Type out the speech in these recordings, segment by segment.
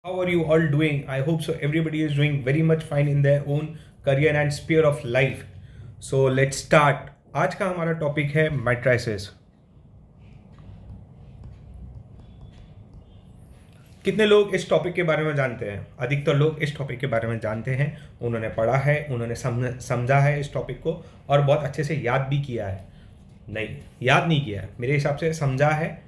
How are you all doing? I hope so. Everybody is doing very much fine in their own career and sphere of life. So let's start. आज का हमारा topic है matrices. कितने लोग इस topic के बारे में जानते हैं? अधिकतर लोग इस टॉपिक के बारे में जानते हैं. उन्होंने पढ़ा है, उन्होंने समझा है इस टॉपिक को और बहुत अच्छे से याद भी किया है. नहीं, याद नहीं किया है, मेरे हिसाब से समझा है,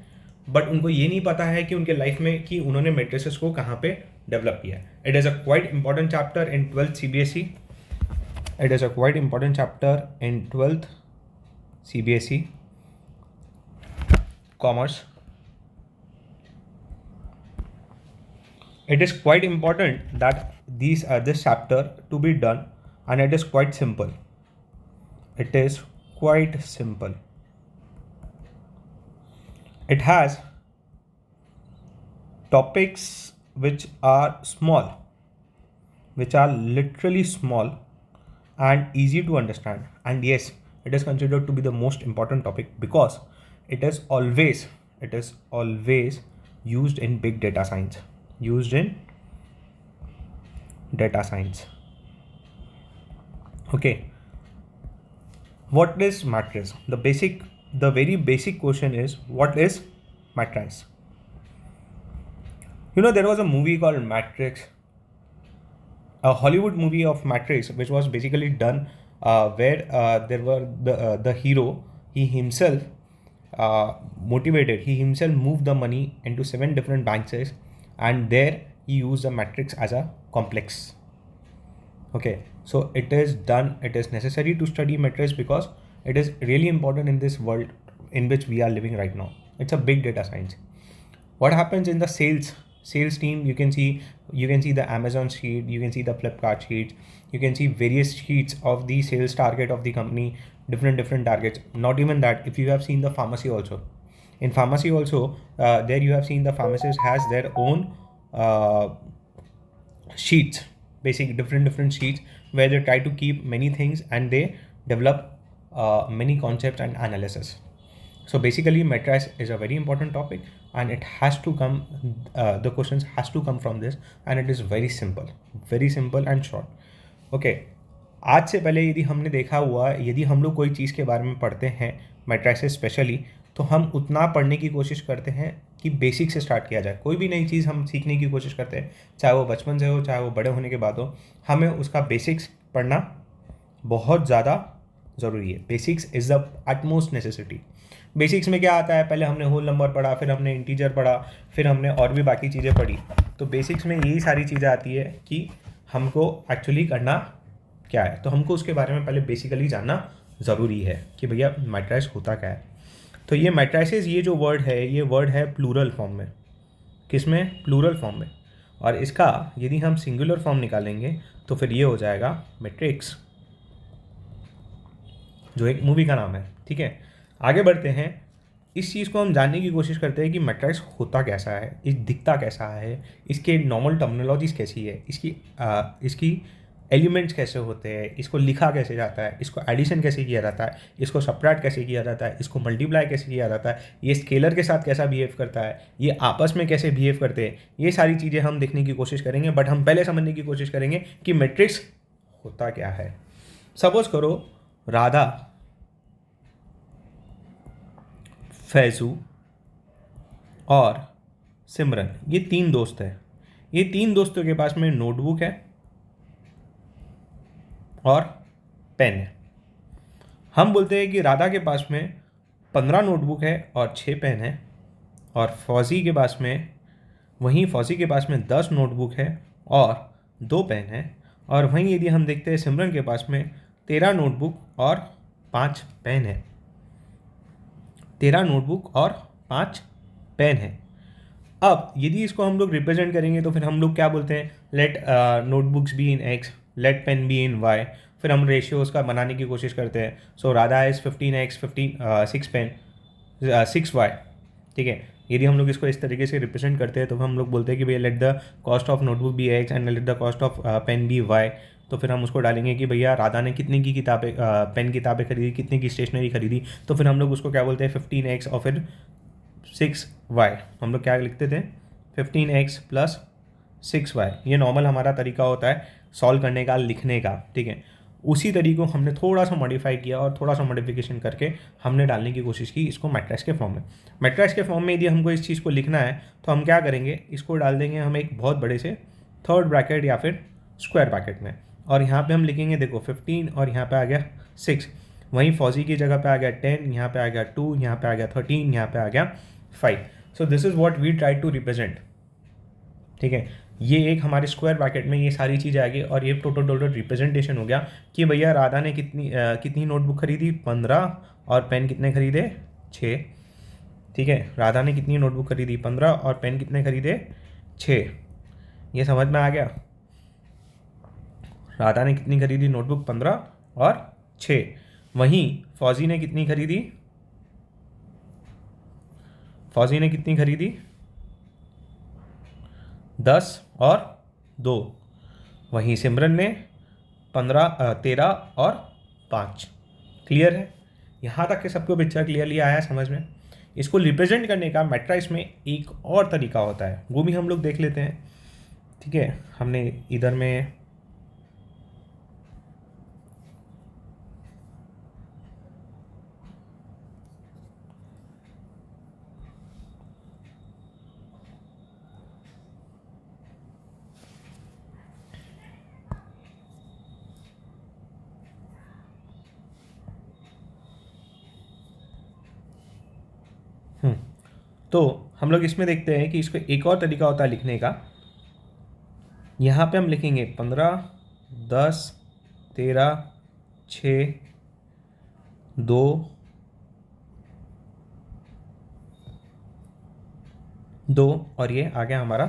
बट उनको ये नहीं पता है कि उनके लाइफ में कि उन्होंने मैट्रिसेस को कहाँ पे डेवलप किया है. It is a quite important chapter in 12th CBSE. It is a quite important chapter in 12th CBSE Commerce. It is quite important that this chapter to be done, and it is quite simple. It is quite simple. It has topics which are small, which are literally small and easy to understand. And yes, it is considered to be the most important topic because it is always used in big data science. Okay, what is matrix? The very basic question is, what is matrix? There was a movie called Matrix, a Hollywood movie of Matrix, which was basically done where there were the hero, he himself moved the money into 7 different banks, and there he used the matrix as a complex. Okay, so it is necessary to study matrix because it is really important in this world in which we are living right now. It's a big data science. What happens in the sales team? You can see the Amazon sheet, you can see the Flipkart sheets, you can see various sheets of the sales target of the company, different targets. Not even that, if you have seen the pharmacy also, in pharmacy also, there you have seen the pharmacist has their own sheets, basic different sheets where they try to keep many things and they develop many concepts and analysis. So basically matrix is a very important topic and it has to come, the questions has to come from this, and it is very simple and short. Okay, आज से पहले यदि हमने देखा हुआ, यदि हम लोग कोई चीज़ के बारे में पढ़ते हैं मैट्रिसेस स्पेशली, तो हम उतना पढ़ने की कोशिश करते हैं कि बेसिक से स्टार्ट किया जाए. कोई भी नई चीज़ हम सीखने की कोशिश करते हैं, चाहे वो बचपन से हो चाहे वो बड़े होने के बाद हो, हमें उसका बेसिक्स पढ़ना बहुत ज़्यादा ज़रूरी है. Basics is the utmost necessity. Basics में क्या आता है? पहले हमने होल नंबर पढ़ा, फिर हमने इंटीजर पढ़ा, फिर हमने और भी बाकी चीज़ें पढ़ी. तो बेसिक्स में यही सारी चीज़ें आती है कि हमको एक्चुअली करना क्या है. तो हमको उसके बारे में पहले बेसिकली जानना ज़रूरी है कि भैया मैट्रिक्स होता क्या है. तो ये मैट्रिसेस, ये जो वर्ड है, ये वर्ड है प्लूरल फॉर्म में. किस में? प्लूरल फॉर्म में. और इसका यदि हम सिंगुलर फॉर्म निकालेंगे तो फिर ये हो जाएगा मैट्रिक्स, जो एक मूवी का नाम है. ठीक है, आगे बढ़ते हैं. इस चीज़ को हम जानने की कोशिश करते हैं कि मैट्रिक्स होता कैसा है, दिखता कैसा है, इसके नॉर्मल टर्मिनोलॉजीज कैसी है, इसकी एलिमेंट्स कैसे होते हैं, इसको लिखा कैसे जाता है, इसको एडिशन कैसे किया जाता है, इसको सब्ट्रैक्ट कैसे किया जाता है, इसको मल्टीप्लाई कैसे किया जाता है, ये स्केलर के साथ कैसा बिहेव करता है, ये आपस में कैसे बिहेव करते हैं. ये सारी चीज़ें हम देखने की कोशिश करेंगे, बट हम पहले समझने की कोशिश करेंगे कि मैट्रिक्स होता क्या है. सपोज करो राधा, फैजू और सिमरन, ये 3 दोस्त हैं. ये 3 दोस्तों के पास में नोटबुक है और पेन है. हम बोलते हैं कि राधा के पास में 15 नोटबुक है और 6 पेन है, और फौजी के पास में 10 नोटबुक है और 2 पेन है. और वहीं यदि हम देखते हैं सिमरन के पास में 13 नोटबुक और 5 पेन है. 13 नोटबुक और 5 पेन है. अब यदि इसको हम लोग रिप्रेजेंट करेंगे तो फिर हम लोग क्या बोलते हैं? Let notebooks be in X, let pen be in Y. फिर हम रेशियो उसका बनाने की कोशिश करते हैं. So Radha is 15x, 6 pen, 6y. ठीक है, यदि हम लोग इसको इस तरीके से रिप्रेजेंट करते हैं तो हम लोग बोलते हैं कि भैया let the cost of notebook be X and let the cost of pen be Y. तो फिर हम उसको डालेंगे कि भैया राधा ने कितने की किताबें, पेन किताबें खरीदी, कितने की स्टेशनरी खरीदी. तो फिर हम लोग उसको क्या बोलते हैं? 15x और फिर 6y. हम लोग क्या लिखते थे? 15x प्लस 6y, ये नॉर्मल हमारा तरीका होता है सॉल्व करने का, लिखने का, ठीक है। उसी तरीके को हमने थोड़ा सा मॉडिफाई किया और थोड़ा सा मॉडिफिकेशन करके हमने डालने की कोशिश की इसको मैट्रिक्स के फॉर्म में। मैट्रिक्स के फॉर्म में यदि हमको इस चीज़ को लिखना है तो हम क्या करेंगे, इसको डाल देंगे हम एक बहुत बड़े से थर्ड ब्रैकेट या फिर स्क्वायर ब्रैकेट में, और यहाँ पे हम लिखेंगे देखो 15 और यहाँ पे आ गया 6, वहीं फौजी की जगह पे आ गया 10, यहाँ पे आ गया 2, यहाँ पे आ गया 13, यहाँ पे आ गया 5। So this is what we try to represent, ठीक है। ये एक हमारे स्क्वायर ब्रैकेट में ये सारी चीज़ें आ गई और ये टोटल रिप्रेजेंटेशन हो गया कि भैया राधा ने कितनी नोटबुक खरीदी 15, और पेन कितने खरीदे 6, ठीक है। राधा ने कितनी नोटबुक खरीदी 15 और पेन कितने खरीदे 6, ये समझ में आ गया। राधा ने कितनी खरीदी नोटबुक 15 और 6, वहीं फौजी ने कितनी खरीदी, फौजी ने कितनी खरीदी 10 और 2, वहीं सिमरन ने 13 और 5। क्लियर है, यहाँ तक के सबको पिक्चर क्लियरली आया समझ में। इसको रिप्रेजेंट करने का मैट्रिक्स में एक और तरीका होता है, वो भी हम लोग देख लेते हैं, ठीक है। हमने इधर में तो हम लोग इसमें देखते हैं कि इसको एक और तरीका होता है लिखने का। यहाँ पे हम लिखेंगे 15, 10, 13, 6, 2, 2 और ये आ गया हमारा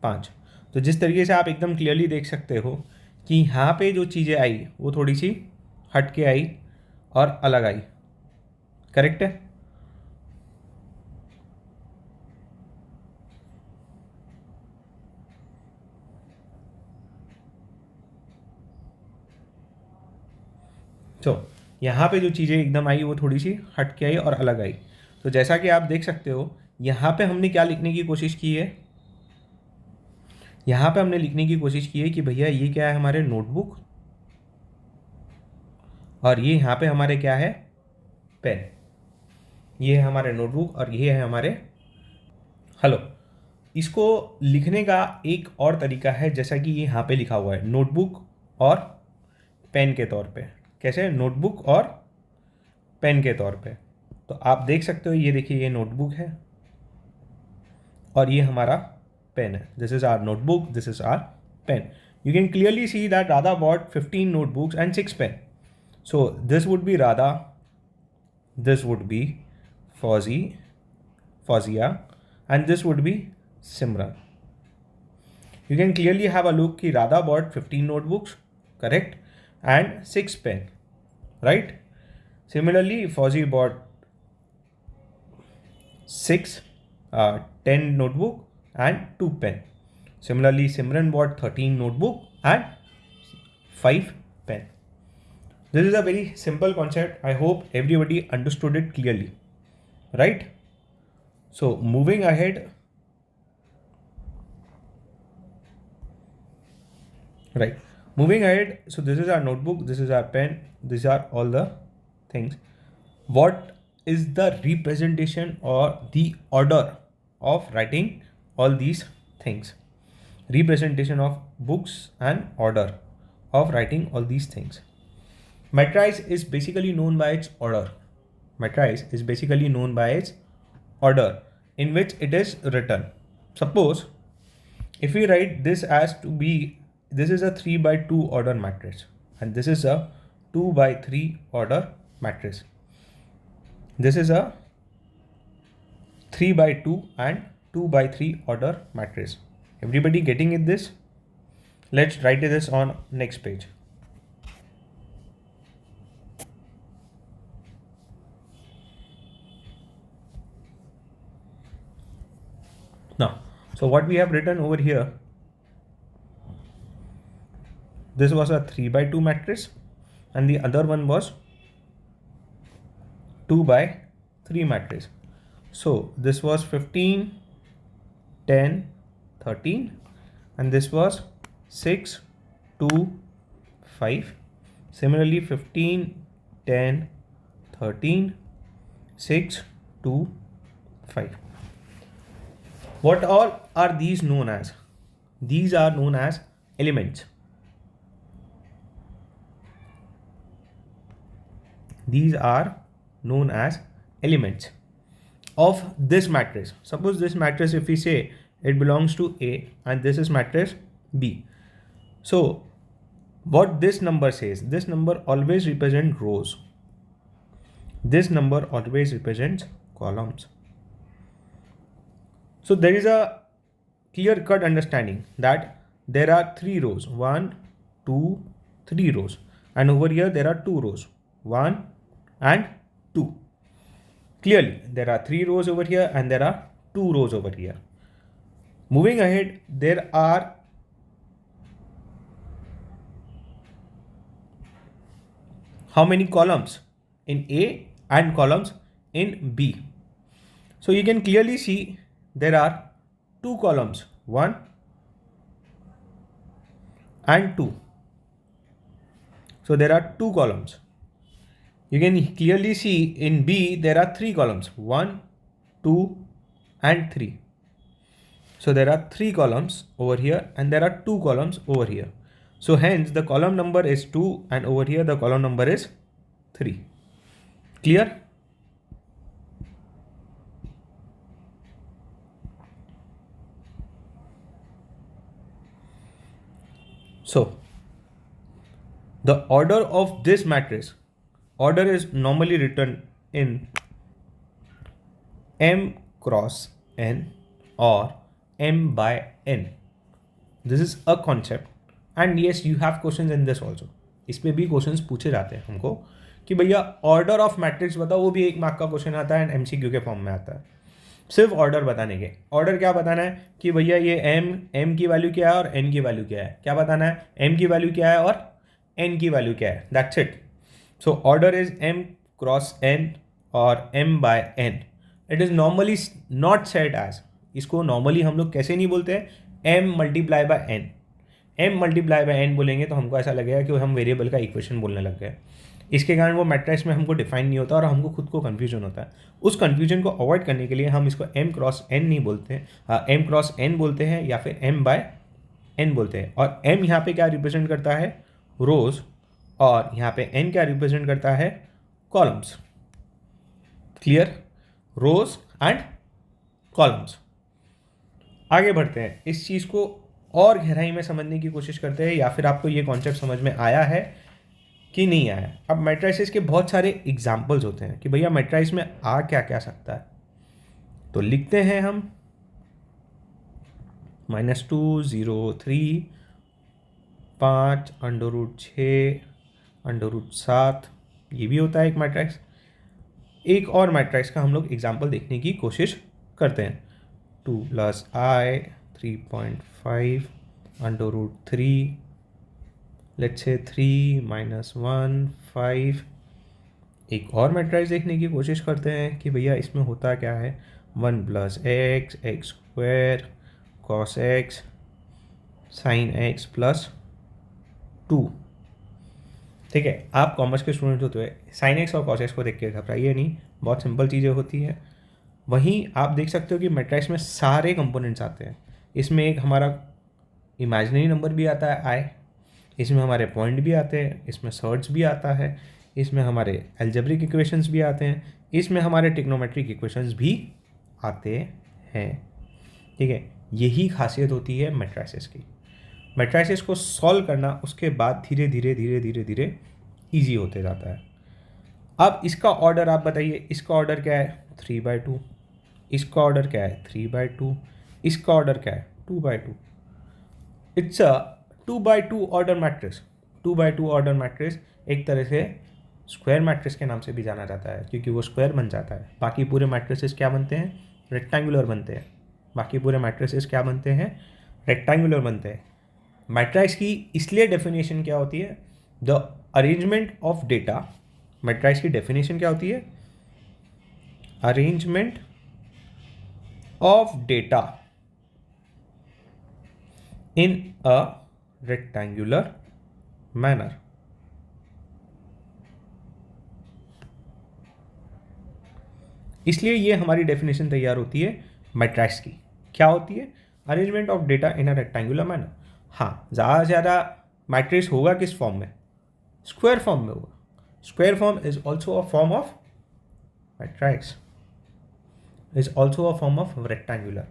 5। तो जिस तरीके से आप एकदम क्लियरली देख सकते हो कि यहाँ पे जो चीज़ें आई वो थोड़ी सी हट के आई और अलग आई, करेक्ट है। तो यहाँ पे जो चीज़ें एकदम आई वो थोड़ी सी हट के आई और अलग आई। तो जैसा कि आप देख सकते हो यहाँ पे हमने क्या लिखने की कोशिश की है, यहाँ पे हमने लिखने की कोशिश की है कि भैया ये क्या है हमारे नोटबुक, और ये यहाँ पे हमारे क्या है पेन, ये है हमारे नोटबुक और ये है हमारे हेलो। इसको लिखने का एक और तरीका है, जैसा कि ये यहाँ पे लिखा हुआ है नोटबुक और पेन के तौर पे। कैसे, नोटबुक और पेन के तौर पे। तो आप देख सकते हो, ये देखिए ये नोटबुक है और ये हमारा पेन है। This is our notebook, this is our pen. You can clearly see that Radha bought 15 notebooks and 6 pen. So this would be Radha, this would be Fauzia, and this would be Simran. You can clearly have a look कि Radha bought 15 notebooks, correct, and 6 pen, right? Similarly, Fauzi bought 10 notebook and 2 pen. Similarly, Simran bought 13 notebook and 5 pen. This is a very simple concept. I hope everybody understood it clearly, right? So moving ahead, right, moving ahead. So this is our notebook, this is our pen, these are all the things. What is the representation or the order of writing all these things? Representation of books and order of writing all these things. Matrice is basically known by its order. Matrice is basically known by its order in which it is written. Suppose if we write this as to be, this is a 3 by 2 order matrix and this is a 2 by 3 order matrix. This is a 3 by 2 and 2 by 3 order matrix. Everybody getting it this? Let's write this on next page. Now, so what we have written over here, this was a 3 by 2 matrix and the other one was 2 by 3 matrix. So this was 15, 10, 13 and this was 6, 2, 5. Similarly 15, 10, 13, 6, 2, 5. What all are these known as? These are known as elements. These are known as elements of this matrix. Suppose this matrix, if we say it belongs to A and this is matrix B. So what this number says, this number always represents rows. This number always represents columns. So there is a clear cut understanding that there are 3 rows, 1, 2, 3 rows, and over here there are 2 rows, 1 and 2. Clearly there are 3 rows over here and there are 2 rows over here. Moving ahead, there are how many columns in A and columns in B? So you can clearly see there are 2 columns, 1 and 2. So there are 2 columns. You can clearly see in B there are 3 columns, 1, 2 and 3. So there are 3 columns over here and there are 2 columns over here. So hence the column number is 2 and over here the column number is 3. Clear? So the order of this matrix, order is normally written in M cross N or M by N. This is a concept and yes, you have questions in this also. इस पे भी questions पूछे जाते हैं हमको कि भैया order of matrix बताओ, वो भी 1 मार्क का क्वेश्चन आता है एंड एमसीक्यू के फॉर्म में आता है। सिर्फ ऑर्डर बताने के, ऑर्डर क्या बताना है कि भैया ये एम की वैल्यू क्या है और एन की वैल्यू क्या है, क्या बताना है, एम की वैल्यू क्या है और एन की वैल्यू क्या है, that's it. So order is M cross N और M by N. It is normally not set as, इसको नॉर्मली हम लोग कैसे नहीं बोलते हैं, M multiply by N. M multiply by N बोलेंगे तो हमको ऐसा लगेगा कि हम वेरिएबल का इक्वेशन बोलने लग गए। इसके कारण वो मैट्रिक्स में हमको डिफाइन नहीं होता और हमको खुद को कन्फ्यूजन होता है। उस कन्फ्यूजन को अवॉइड करने के लिए हम इसको एम क्रॉस एन नहीं बोलते हैं, एम क्रॉस एन बोलते हैं या फिर एम बाय एन बोलते हैं। और एम यहाँ पे क्या रिप्रेजेंट करता है, रोज, और यहाँ पे एन क्या रिप्रेजेंट करता है, columns. Clear? Rows and columns. आगे बढ़ते हैं, इस चीज़ को और गहराई में समझने की कोशिश करते हैं, या फिर आपको ये कॉन्सेप्ट समझ में आया है कि नहीं आया। अब मैट्रिसेस के बहुत सारे एग्जाम्पल्स होते हैं कि भैया मैट्रिक्स में आ क्या क्या सकता है। तो लिखते हैं हम -2, 0, 3, 5, √6, √7, ये भी होता है एक मैट्रिक्स। एक और मैट्रिक्स का हम लोग एग्जाम्पल देखने की कोशिश करते हैं। 2 + I, 3.5, √3, लेट्स से 3 - 1, 5। एक और मैट्रिक्स देखने की कोशिश करते हैं कि भैया इसमें होता क्या है, 1 + x, x², cos x, sin x + 2। ठीक है, आप कॉमर्स के स्टूडेंट होते हुए sin x और cos x को देख के घबराइए नहीं, बहुत सिंपल चीज़ें होती हैं। वहीं आप देख सकते हो कि मैट्रिक्स में सारे कंपोनेंट्स आते हैं। इसमें एक हमारा इमेजिनरी नंबर भी आता है i, इसमें हमारे पॉइंट भी आते हैं, इसमें सर्ट्स भी आता है, इसमें हमारे एल्जेब्रिक इक्वेशंस भी आते हैं, इसमें हमारे ट्रिग्नोमेट्रिक इक्वेशंस भी आते हैं। ठीक है, यही खासियत होती है मैट्रिसेस की। मैट्रिसेस को सॉल्व करना उसके बाद धीरे धीरे धीरे धीरे धीरे ईजी होते जाता है। अब इसका ऑर्डर आप बताइए, इसका ऑर्डर क्या है, 3/2, इसका ऑर्डर क्या है, 3/2, इसका ऑर्डर क्या है, 2/2। It's a 2/2 order matrix. 2/2 order matrix एक तरह से स्क्वायर मैट्रिक्स के नाम से भी जाना जाता है, क्योंकि वो स्क्वायर बन जाता है। बाकी पूरे मैट्रिसेस क्या बनते हैं, रेक्टेंगुलर बनते हैं। बाकी पूरे मैट्रिसेस क्या बनते हैं, रेक्टेंगुलर बनते हैं। मैट्रिक्स की इसलिए डेफिनेशन क्या होती है, the arrangement of data. Matrix की डेफिनेशन क्या होती है, arrangement of data in a rectangular manner. इसलिए ये हमारी डेफिनेशन तैयार होती है मैट्रिक्स की। क्या होती है? Arrangement of data in a rectangular manner. हाँ, ज़्यादा से ज़्यादा मैट्रिक्स होगा किस फॉर्म में? स्क्वायर फॉर्म में होगा। Square form is also a form of matrix, is also a form of rectangular,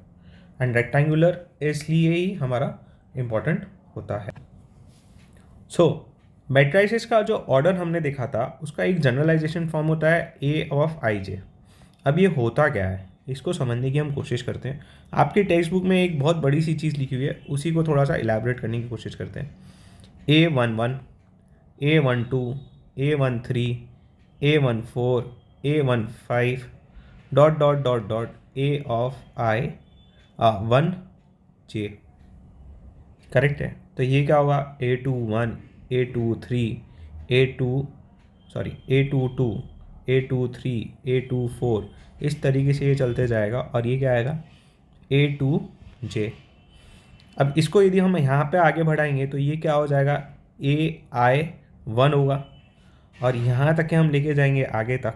and rectangular इसलिए ही हमारा इंपॉर्टेंट होता है। सो मैट्रिसेस का जो ऑर्डर हमने देखा था उसका एक जनरलाइजेशन फॉर्म होता है ए ऑफ आई जे। अब ये होता क्या है इसको समझने की हम कोशिश करते हैं। आपकी टेक्स्ट बुक में एक बहुत बड़ी सी चीज़ लिखी हुई है, उसी को थोड़ा सा इलेबोरेट करने की कोशिश करते हैं। A11, A12, A13, A14, A15 dot dot dot dot A of I 1 J. Correct है? तो ये क्या होगा? A21, A23, A2 sorry A22, A23, A24, इस तरीके से ये चलते जाएगा और ये क्या आएगा? A2J। अब इसको यदि हम यहाँ पे आगे बढ़ाएंगे तो ये क्या हो जाएगा? AI1 होगा, और यहाँ तक के हम लेके जाएंगे आगे तक,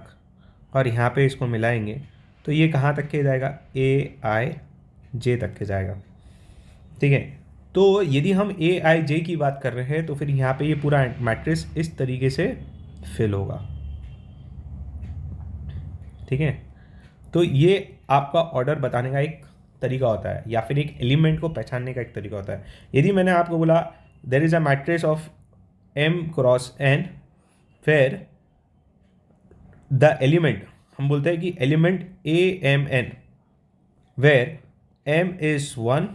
और यहाँ पे इसको मिलाएंगे तो ये कहाँ तक के जाएगा? AIJ तक के जाएगा। ठीक है, तो यदि हम AIJ की बात कर रहे हैं तो फिर यहाँ पे ये पूरा मैट्रिक्स इस तरीके से फिल होगा। ठीक है, तो ये आपका ऑर्डर बताने का एक तरीका होता है, या फिर एक एलिमेंट को पहचानने का एक तरीका होता है। यदि मैंने आपको बोला there is a matrix of M cross N, फिर द एलिमेंट, हम बोलते हैं कि element AMN where M is 1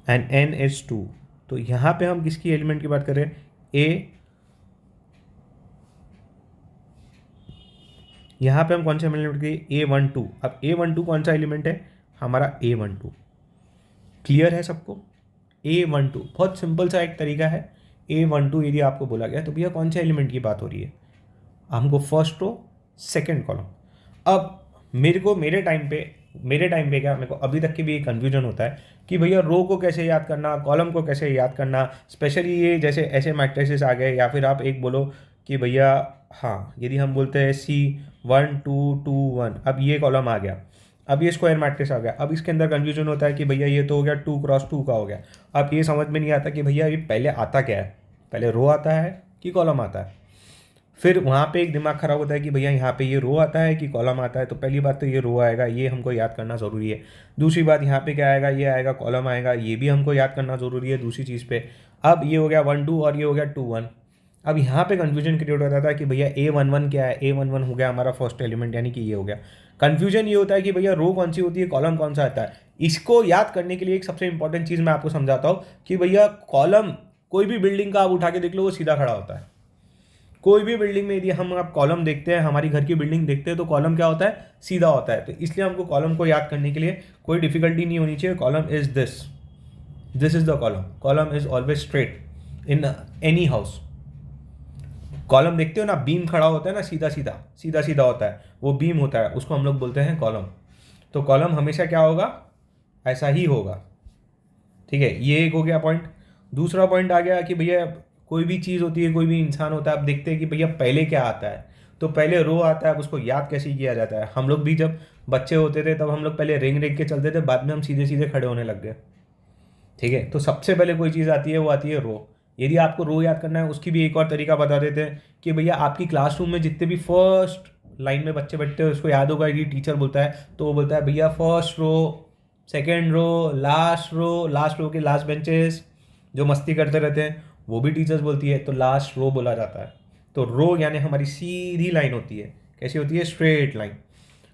and N is 2। तो यहाँ पे हम किसकी एलिमेंट की बात कर रहे हैं? यहाँ पे हम कौन सा एलिमेंट की? A12। अब A12 कौन सा एलिमेंट है? हमारा A12। क्लियर है सबको? A12 बहुत सिंपल सा एक तरीका है। A12 यदि आपको बोला गया तो भैया कौन से एलिमेंट की बात हो रही है? हमको फर्स्ट रो सेकंड कॉलम। अब मेरे टाइम पे क्या, मेरे को अभी तक की भी एक कन्फ्यूजन होता है कि भैया रो को कैसे याद करना, कॉलम को कैसे याद करना। स्पेशली ये जैसे ऐसे मैट्रिसेस आ गए, या फिर आप एक बोलो कि भैया हाँ, यदि हम बोलते हैं C1221, अब ये कॉलम आ गया, अब ये स्क्वायर मैट्रिक्स आ गया। अब इसके अंदर कन्फ्यूजन होता है कि भैया ये तो हो गया 2 क्रॉस 2 का हो गया। अब ये समझ में नहीं आता कि भैया ये पहले आता क्या है, पहले रो आता है कि कॉलम आता है। फिर वहाँ पे एक दिमाग खराब होता है कि भैया यहाँ पे ये रो आता है कि कॉलम आता है। तो पहली बात तो ये रो आएगा, ये हमको याद करना ज़रूरी है। दूसरी बात यहाँ पे क्या आएगा? ये आएगा कॉलम आएगा, ये भी हमको याद करना ज़रूरी है दूसरी चीज़ पे। अब ये हो गया 1 2 और ये हो गया 2 1। अब यहाँ पे कन्फ्यूजन क्रिएट होता था कि भैया A11 क्या है? A11 हो गया हमारा फर्स्ट एलिमेंट, यानी कि ये हो गया। कन्फ्यूजन ये होता है कि भैया रो कौन सी होती है, कॉलम कौन सा आता है। इसको याद करने के लिए एक सबसे इंपॉर्टेंट चीज़ मैं आपको समझाता हूँ कि भैया कॉलम, कोई भी बिल्डिंग का आप उठा के देख लो वो सीधा खड़ा होता है। कोई भी बिल्डिंग में यदि हम आप कॉलम देखते हैं, हमारी घर की बिल्डिंग देखते हैं, तो कॉलम क्या होता है? सीधा होता है। तो इसलिए हमको कॉलम को याद करने के लिए कोई डिफिकल्टी नहीं होनी चाहिए। Column is this is the column, column is always straight in any house. Column देखते हो ना, बीम खड़ा होता है ना, सीधा सीधा होता है, वो बीम होता है, उसको हम लोग बोलते हैं कॉलम। तो कॉलम हमेशा क्या होगा? ऐसा ही होगा। ठीक है, ये एक हो गया पॉइंट। दूसरा पॉइंट आ गया कि भैया कोई भी चीज़ होती है, कोई भी इंसान होता है, आप देखते हैं कि भैया पहले क्या आता है। तो पहले रो आता है, अब उसको याद कैसे किया जाता है? हम लोग भी जब बच्चे होते थे तब हम लोग पहले रेंग रेंग के चलते थे, बाद में हम सीधे सीधे खड़े होने लग गए। ठीक है, तो सबसे पहले कोई चीज़ आती है, वो आती है रो। यदि आपको रो याद करना है, उसकी भी एक और तरीका बता देते हैं कि भैया आपकी क्लासरूम में जितने भी फर्स्ट लाइन में बच्चे बैठते हैं, उसको याद होगा कि टीचर बोलता है तो वो बोलता है भैया first row, second row, last row के लास्ट बेंचेस, जो मस्ती करते रहते हैं वो भी टीचर्स बोलती है, तो लास्ट रो बोला जाता है। तो रो यानी हमारी सीधी लाइन होती है। कैसी होती है? Straight line.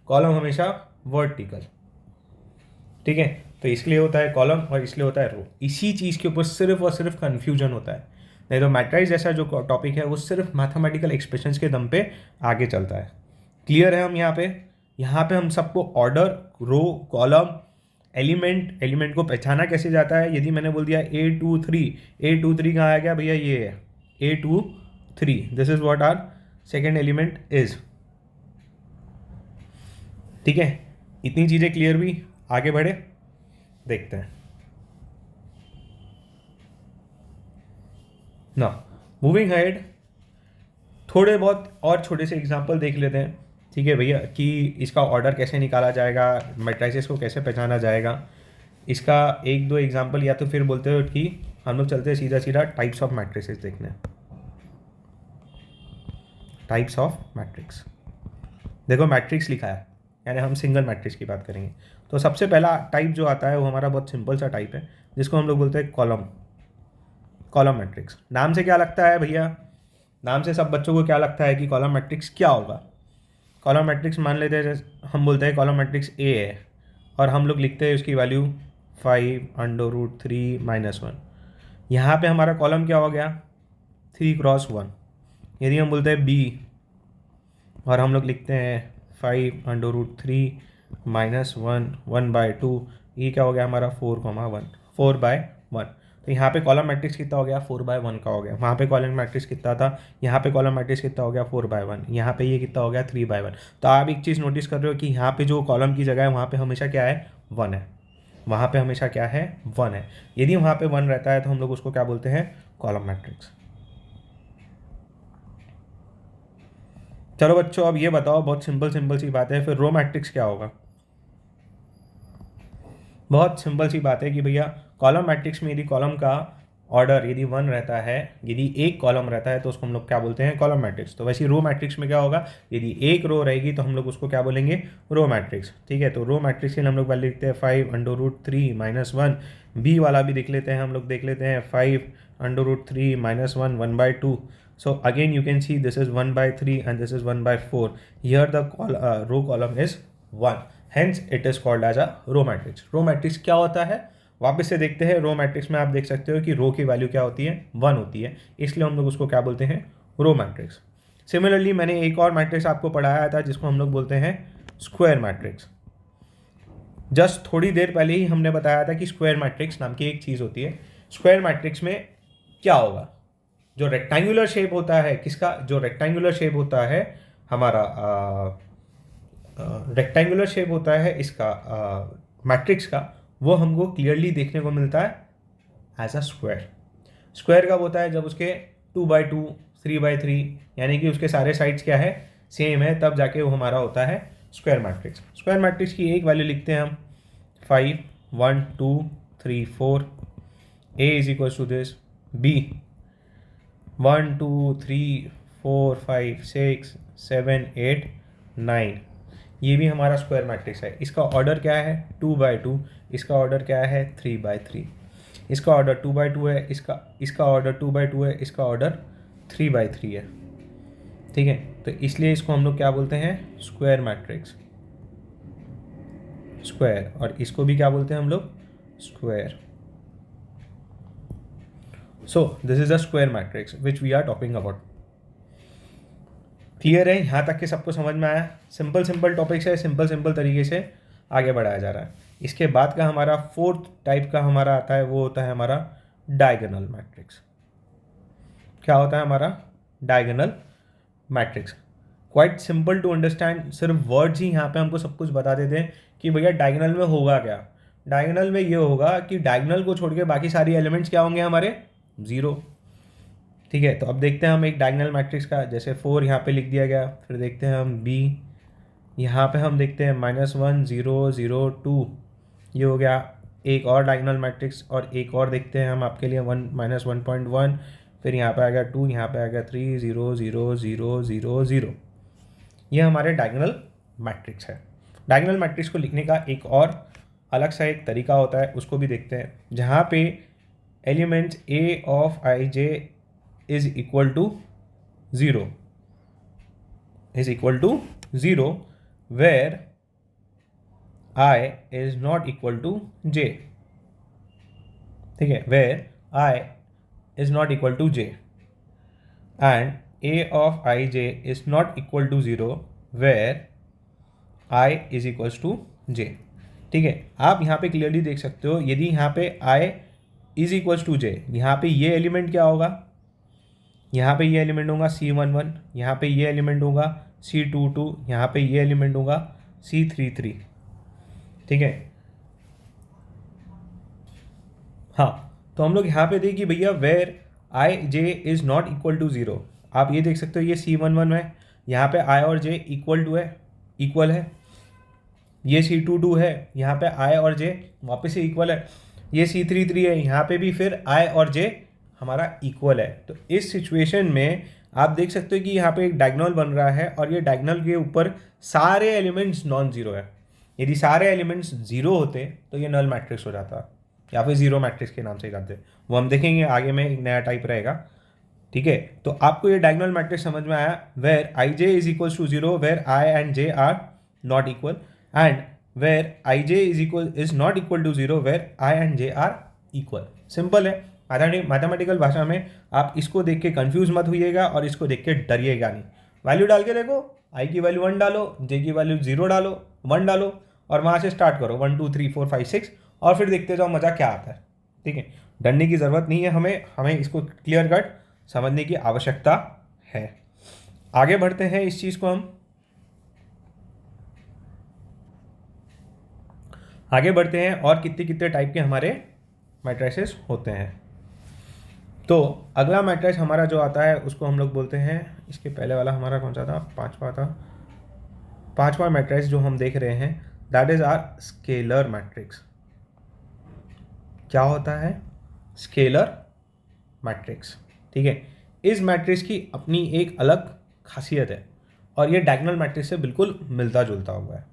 कॉलम हमेशा वर्टिकल। ठीक है, तो इसलिए होता है कॉलम और इसलिए होता है रो। इसी चीज़ के ऊपर सिर्फ और सिर्फ कन्फ्यूजन होता है। नहीं तो मैट्रिक्स जैसा जो टॉपिक है वो सिर्फ मैथमेटिकल एक्सप्रेशंस के दम पे आगे चलता है। क्लियर है? हम यहाँ पे हम सबको ऑर्डर, रो, कॉलम, एलिमेंट को पहचाना कैसे जाता है। यदि मैंने बोल दिया A23 कहाँ आ गया भैया? ये है A23, this is what are second element is. ठीक है, इतनी चीज़ें क्लियर हुई? आगे बढ़े, देखते हैं। ना मूविंग हेड, थोड़े बहुत और छोटे से एग्जांपल देख लेते हैं, ठीक है भैया, कि इसका ऑर्डर कैसे निकाला जाएगा, मैट्रिसेस को कैसे पहचाना जाएगा। इसका एक दो एग्जांपल, या तो फिर बोलते हो कि हम लोग चलते हैं सीधा सीधा टाइप्स ऑफ मैट्रिसेस देखने। टाइप्स ऑफ मैट्रिक्स, देखो मैट्रिक्स लिखा है, यानी हम सिंगल मैट्रिक्स की बात करेंगे। तो सबसे पहला टाइप जो आता है वो हमारा बहुत सिंपल सा टाइप है, जिसको हम लोग बोलते हैं कॉलम। कॉलम मैट्रिक्स, नाम से क्या लगता है भैया, नाम से सब बच्चों को क्या लगता है कि कॉलम मैट्रिक्स क्या होगा। कॉलम मैट्रिक्स मान लेते हैं, हम बोलते हैं कॉलम मैट्रिक्स ए है, और हम लोग लिखते हैं उसकी वैल्यू 5√3 - 1। यहाँ पे हमारा कॉलम क्या हो गया, 3 × 1। यदि हम बोलते हैं बी, और हम लोग लिखते हैं 5√3 - 1 1/2, ये क्या हो गया हमारा 4,1, 4/1। तो यहाँ पे कॉलम मैट्रिक्स कितना हो गया, 4/1 का हो गया। वहाँ पे कॉलम मैट्रिक्स कितना था, यहाँ पे कॉलम मैट्रिक्स कितना हो गया, 4/1। यहाँ पे ये कितना हो गया, 3/1। तो आप एक चीज़ नोटिस कर रहे हो कि यहाँ पे जो कॉलम की जगह है वहाँ पे हमेशा क्या है, 1 है। वहाँ पे हमेशा क्या है, 1 है। यदि वहाँ पे 1 रहता है तो हम लोग उसको क्या बोलते हैं, कॉलम मैट्रिक्स। चलो बच्चों, अब ये बताओ, बहुत सिंपल सिंपल सी बात है, फिर रो मैट्रिक्स क्या होगा। बहुत सिंपल सी बात है कि भैया कॉलम मैट्रिक्स में यदि कॉलम का ऑर्डर यदि 1 रहता है, यदि एक कॉलम रहता है तो उसको हम लोग क्या बोलते हैं, कॉलम मैट्रिक्स। तो वैसे रो मैट्रिक्स में क्या होगा, यदि एक रो रहेगी तो हम लोग उसको क्या बोलेंगे, रो मैट्रिक्स। ठीक है, तो रो मैट्रिक्स के लिए हम लोग पहले लिखते हैं 5√3 - 1। बी वाला भी देख लेते हैं, हम लोग देख लेते हैं 5√3 - 1 1/2। So again you can see this is 1/3 and this is 1/4. Here the row column is 1. Hence it is called as a row matrix. Row matrix क्या होता है, वापस से देखते हैं। रो मैट्रिक्स में आप देख सकते हो कि रो की वैल्यू क्या होती है, 1 होती है, इसलिए हम लोग उसको क्या बोलते हैं, रो मैट्रिक्स। सिमिलरली मैंने एक और मैट्रिक्स आपको पढ़ाया था जिसको हम लोग बोलते हैं स्क्वायर मैट्रिक्स। जस्ट थोड़ी देर पहले ही हमने बताया था कि स्क्वायर मैट्रिक्स नाम की एक चीज़ होती है। स्क्वायर मैट्रिक्स में क्या होगा, जो रेक्टेंगुलर शेप होता है, किसका, जो रेक्टेंगुलर शेप होता है हमारा, रेक्टेंगुलर शेप होता है इसका मैट्रिक्स का, वो हमको क्लियरली देखने को मिलता है एज अ स्क्वायर। स्क्वायर कब होता है, जब उसके 2/2 3/3 यानी कि उसके सारे साइड्स क्या है, सेम है, तब जाके वो हमारा होता है स्क्वायर मैट्रिक्स। स्क्वायर मैट्रिक्स की एक वैल्यू लिखते हैं हम 5 1 2 3 4। A is equal to this, B 1 2 3 4 5 6 7 8 9। ये भी हमारा स्क्वायर मैट्रिक्स है। इसका ऑर्डर क्या है, 2/2। इसका ऑर्डर क्या है, 3/3। इसका ऑर्डर 2/2 है, इसका इसका ऑर्डर 2/2 है, इसका ऑर्डर 3/3 है। ठीक है, तो इसलिए इसको हम लोग क्या बोलते हैं, स्क्वायर मैट्रिक्स, स्क्वायर। और इसको भी क्या बोलते हैं हम लोग, square. So this is a square matrix which we are talking about. Clear है, यहाँ तक के सबको समझ में आया। सिंपल सिंपल टॉपिक्स है, सिंपल सिंपल तरीके से आगे बढ़ाया जा रहा है। इसके बाद का हमारा फोर्थ टाइप का हमारा आता है, वो होता है हमारा डायगोनल मैट्रिक्स। क्या होता है हमारा diagonal matrix, quite simple to understand. सिर्फ वर्ड्स ही यहाँ पे हमको सब कुछ बता देते हैं कि भैया डायगोनल में होगा क्या। डायगोनल में ये होगा कि डायगोनल को छोड़ के बाकी सारी एलिमेंट्स क्या होंगे हमारे, 0। ठीक है, तो अब देखते हैं हम एक डायगोनल मैट्रिक्स का, जैसे 4 यहाँ पे लिख दिया गया। फिर देखते हैं हम बी, यहाँ पे हम देखते हैं -1 0 0 2, ये हो गया एक और डायगोनल मैट्रिक्स। और एक और देखते हैं हम आपके लिए 1 -1.1। फिर यहाँ पे आ गया 2, यहाँ पे आ गया 3 0 0 0 0 0। ये हमारे डायगोनल मैट्रिक्स है। डायगोनल मैट्रिक्स को लिखने का एक और अलग सा एक तरीका होता है, उसको भी देखते हैं, जहाँ पे elements a of ij is equal to 0, is equal to 0, where I is not equal to j। ठीक है, where I is not equal to j and a of ij is not equal to 0 where I is equals to j। ठीक है, आप यहाँ पे clearly देख सकते हो, यदि यहाँ पे I इज इक्वल्स टू जे, यहाँ पे ये एलिमेंट क्या होगा, यहाँ पे ये एलिमेंट होगा C11, यहाँ पे ये एलिमेंट होगा C22, यहाँ पे ये एलिमेंट होगा C33। ठीक है, हाँ, तो हम लोग यहाँ पे दें कि भैया where i j is not equal to zero. आप ये देख सकते हो ये C11 है, यहाँ पे आई और जे इक्वल है, ये C22 है, यहाँ पे आई और जे वापस से इक्वल है, ये C33 है, यहाँ पे भी फिर आई और जे हमारा इक्वल है। तो इस सिचुएशन में आप देख सकते हो कि यहाँ पे एक डायगोनल बन रहा है और ये डायगोनल के ऊपर सारे एलिमेंट्स नॉन जीरो है। यदि सारे एलिमेंट्स जीरो होते तो ये नल मैट्रिक्स हो जाता, या फिर जीरो मैट्रिक्स के नाम से जानते, वो हम देखेंगे आगे में, एक नया टाइप रहेगा। ठीक है, तो आपको ये डायगोनल मैट्रिक्स समझ में आया, where i J is equal to zero, where I and J are not equal, and where i J is not equal to zero, where I and J are equal. Simple है। Mathematical भाषा में आप इसको देख के confuse मत होइएगा और इसको देख के डरिएगा नहीं। वैल्यू डाल के देखो, आई की वैल्यू 1 डालो, जे की वैल्यू 0 डालो, 1 डालो, और वहाँ से स्टार्ट करो 1 2 3 4 5 6, और फिर देखते जाओ मज़ा क्या आता है। ठीक है, डरने की ज़रूरत नहीं है, हमें इसको क्लियर कट समझने की आवश्यकता है। आगे बढ़ते हैं, इस चीज़ को हम आगे बढ़ते हैं और कितने कितने टाइप के हमारे मैट्रिसेस होते हैं। तो अगला मैट्रिक्स हमारा जो आता है उसको हम लोग बोलते हैं, इसके पहले वाला हमारा कौन सा था, पांचवा मैट्रिक्स जो हम देख रहे हैं, that is our scalar matrix. क्या होता है? Scalar matrix. ठीक है, इस मैट्रिक्स की अपनी एक अलग खासियत है और ये डायगोनल मैट्रिक्स से बिल्कुल मिलता जुलता हुआ है।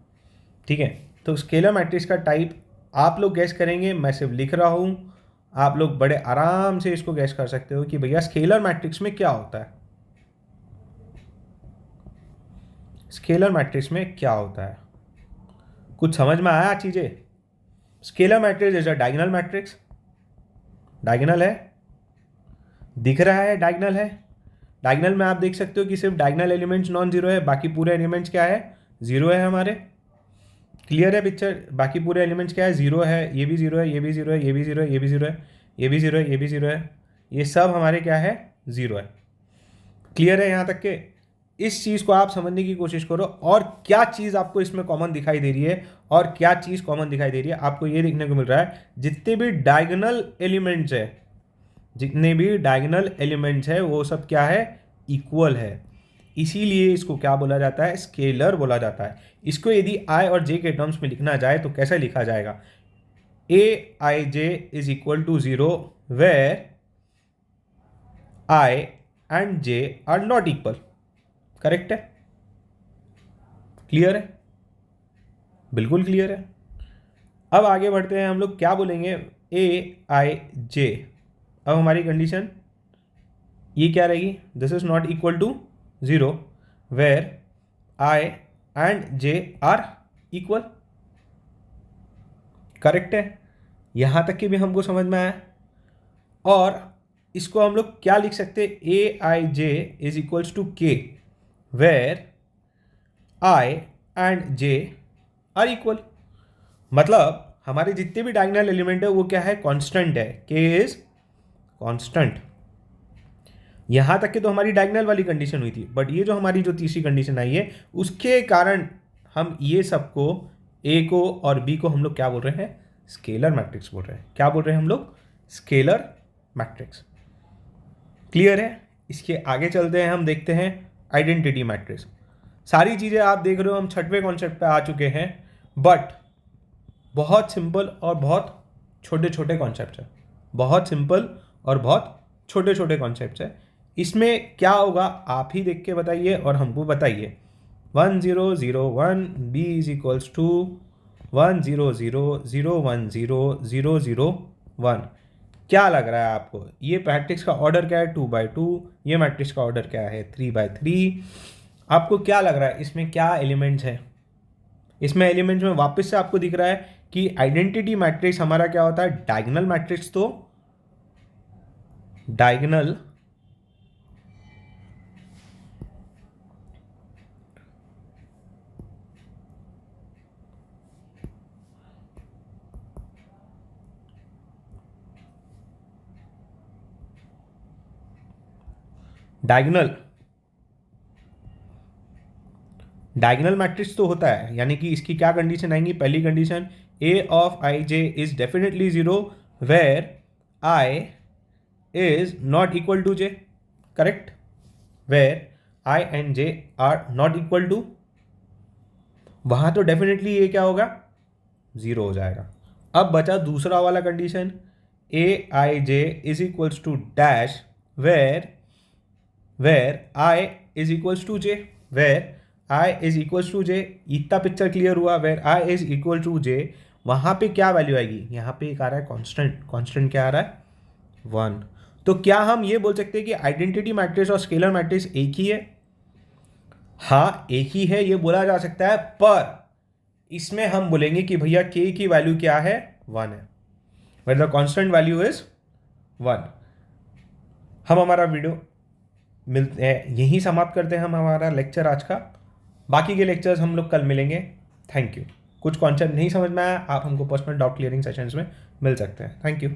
ठीक है, तो स्केलर मैट्रिक्स का टाइप आप लोग गैस करेंगे, मैं सिर्फ लिख रहा हूँ, आप लोग बड़े आराम से इसको गैस कर सकते हो कि भैया स्केलर मैट्रिक्स में क्या होता है। स्केलर मैट्रिक्स में क्या होता है, कुछ समझ में आया चीजें? Scalar matrix is a diagonal matrix. Diagonal है, दिख रहा है डायगोनल है। डायगोनल में आप देख सकते हो कि सिर्फ डायगोनल एलिमेंट्स नॉन जीरो है, बाकी पूरे एलिमेंट्स क्या है, जीरो है हमारे। क्लियर है पिक्चर? बाकी पूरे एलिमेंट्स क्या है, जीरो है, ये भी जीरो है, ये भी जीरो है, ये भी जीरो है, ये भी जीरो है, ये भी जीरो है, ये भी जीरो है, ये सब हमारे क्या है, जीरो है। क्लियर है यहाँ तक के? इस चीज़ को आप समझने की कोशिश करो, और क्या चीज़ आपको इसमें कॉमन दिखाई दे रही है और क्या चीज़ कॉमन दिखाई दे रही है, आपको ये देखने को मिल रहा है जितने भी डायगोनल एलिमेंट्स है, जितने भी डायगोनल एलिमेंट्स है वो सब क्या है, इक्वल है। इसीलिए इसको क्या बोला जाता है, स्केलर बोला जाता है। इसको यदि आई और जे के टर्म्स में लिखना जाए तो कैसे लिखा जाएगा, A I J is equal to zero where I and J are not equal. Correct है? क्लियर है? बिल्कुल क्लियर है। अब आगे बढ़ते हैं, हम लोग क्या बोलेंगे, ए आई जे। अब हमारी कंडीशन ये क्या रहेगी, this is not equal to zero where I and J are equal. Correct है? यहां तक कि भी हमको समझ में आया। और इसको हम लोग क्या लिख सकते हैं, A I J is equals to K where I and J are equal. मतलब हमारे जितने भी डायगोनल एलिमेंट है वो क्या है, कांस्टेंट है, के इज कांस्टेंट। यहां तक कि तो हमारी डायगोनल वाली कंडीशन हुई थी, बट ये जो हमारी जो तीसरी कंडीशन आई है उसके कारण हम ये सबको, ए को और बी को हम लोग क्या बोल रहे हैं, स्केलर मैट्रिक्स बोल रहे हैं। क्या बोल रहे हैं हम लोग, स्केलर मैट्रिक्स। क्लियर है? इसके आगे चलते हैं, हम देखते हैं आइडेंटिटी मैट्रिक्स। सारी चीज़ें आप देख रहे हो, हम छठवें कॉन्सेप्ट पे आ चुके हैं, बट बहुत सिंपल और बहुत छोटे छोटे कॉन्सेप्ट है। बहुत सिंपल और बहुत छोटे छोटे कॉन्सेप्ट है। इसमें क्या होगा आप ही देख के बताइए और हमको बताइए। 1 0 0 1 b इज इक्वल्स टू 1 0 0 0 1 0 0 0 1। क्या लग रहा है आपको, ये मैट्रिक्स का ऑर्डर क्या है, 2 by 2। ये मैट्रिक्स का ऑर्डर क्या है, 3 by 3। आपको क्या लग रहा है इसमें क्या एलिमेंट्स है? इसमें एलिमेंट्स में वापस से आपको दिख रहा है कि आइडेंटिटी मैट्रिक्स हमारा क्या होता है, डायगोनल मैट्रिक्स। तो डायगोनल डायगोनल मैट्रिक्स तो होता है, यानी कि इसकी क्या कंडीशन आएंगी, पहली condition, A of i J is definitely zero where i is not equal to j, correct, where I and j are not equal to, वहां तो डेफिनेटली ये क्या होगा, जीरो हो जाएगा। अब बचा दूसरा वाला condition, A I J is equals to dash where I is equals to J, where I is equals to J, इतना पिक्चर क्लियर हुआ, where I is equal to J, वहां पे क्या वैल्यू आएगी, यहाँ पे एक आ रहा है कांस्टेंट, कांस्टेंट क्या आ रहा है, 1। तो क्या हम ये बोल सकते हैं कि आइडेंटिटी मैट्रिक्स और स्केलर मैट्रिक्स एक ही है? हाँ एक ही है, ये बोला जा सकता है, पर इसमें हम बोलेंगे कि भैया k की वैल्यू क्या है, 1 है, where the constant value is 1। हम हमारा वीडियो मिलते हैं, यहीं समाप्त करते हैं हम हमारा लेक्चर आज का। बाकी के लेक्चर्स हम लोग कल मिलेंगे। Thank you. कुछ कॉन्सेप्ट नहीं समझ में आया, आप हमको पर्सनल डाउट क्लियरिंग सेशंस में मिल सकते हैं। Thank you.